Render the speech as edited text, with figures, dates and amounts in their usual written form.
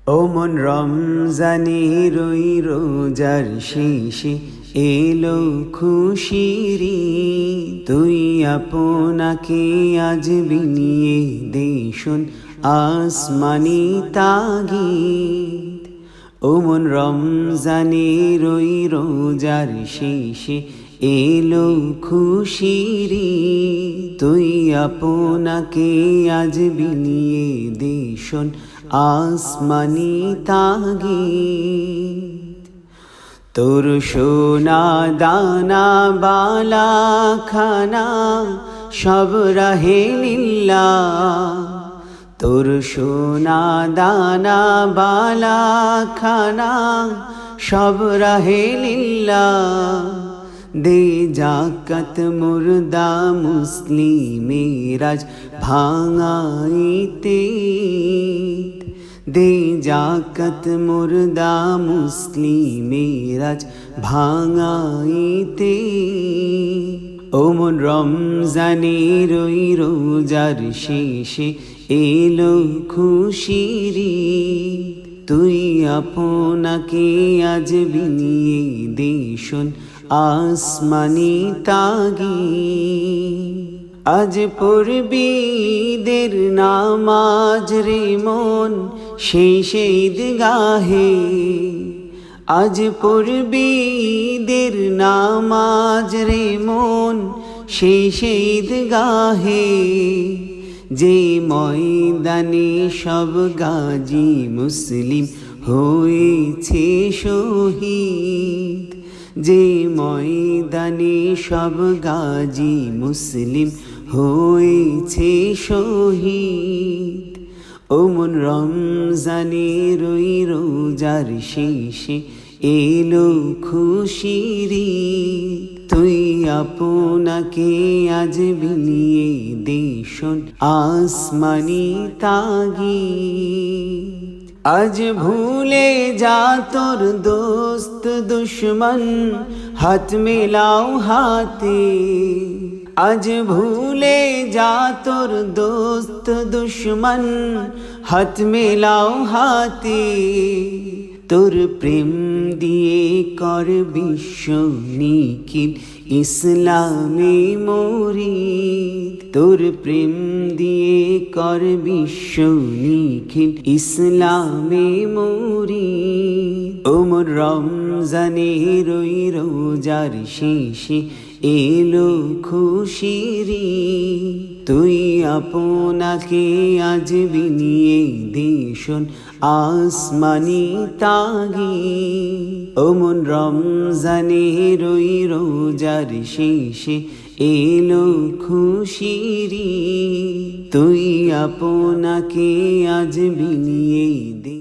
ও মন রমজানের ওই রোজার শেষে এলো খুশির ঈদ। তুই আপনাকে আজ বিনিয়ে দে শোন আসমানি তাগিদ। ও মন রমজানের ওই রোজার শেষে এলো খুশির ঈদ। তুই আপনাকে আজ বিনিয়ে দে শোন আসমানি তাগিদ। তোর সোনা দানা বালা খানা সব রাহে লিল্লাহ। তোর সোনা দানা বালা খানা সব রাহে লিল্লাহ। দে জাকাত মুর্দা মুসলিমেরাজ ভাঙাইতে। দে জাকাত মুর্দা মুসলিমেরাজ ভাঙাইতে। ও মন রমজানের ওই রোজার শেষে এলো খুশির ঈদ। তুই আপনাকে আজ বিনিয়ে দে শোন আসমানি তাগিদ। আজ পড়বি ঈদের নামাজ রে মন সেই ঈদগাহে। আজ পড়বি ঈদের নামাজ রে মন সেই ঈদগাহে। যে ময়দানে সব গাজী মুসলিম হয়েছে শহীদ। যে ময়দানে সব গাজী মুসলিম হয়েছে শহীদ। ও মন রমজানের ওই রোজার শেষে এলো খুশির ঈদ। তুই আপনাকে আজ বিনিয়ে দে শোন আসমানি তাগিদ। আজ ভুলে যা তোর দোস্ত দুশ্মন হাত মেলাও হাতে। আজ ভুলে যা তোর দোস্ত দুশ্মন হাত মেলাও হাতে। তোর প্রেম দিয়ে কর বিশ্ব নিখিল ইসলামে মুরিদ। তোর প্রেম দিয়ে কর বিশ্ব নিখিল ইসলামে মুরিদ। ও মোর রমজানের ওই রোজার শেষে এলো খুশির ঈদ। তুই আপনাকে আজ বিনিয়ে দে শোন আসমানি তাগিদ। ও মন রমজানের ওই রোজার শেষে এলো খুশির ঈদ। তুই আপনাকে আজ বিনিয়ে দে।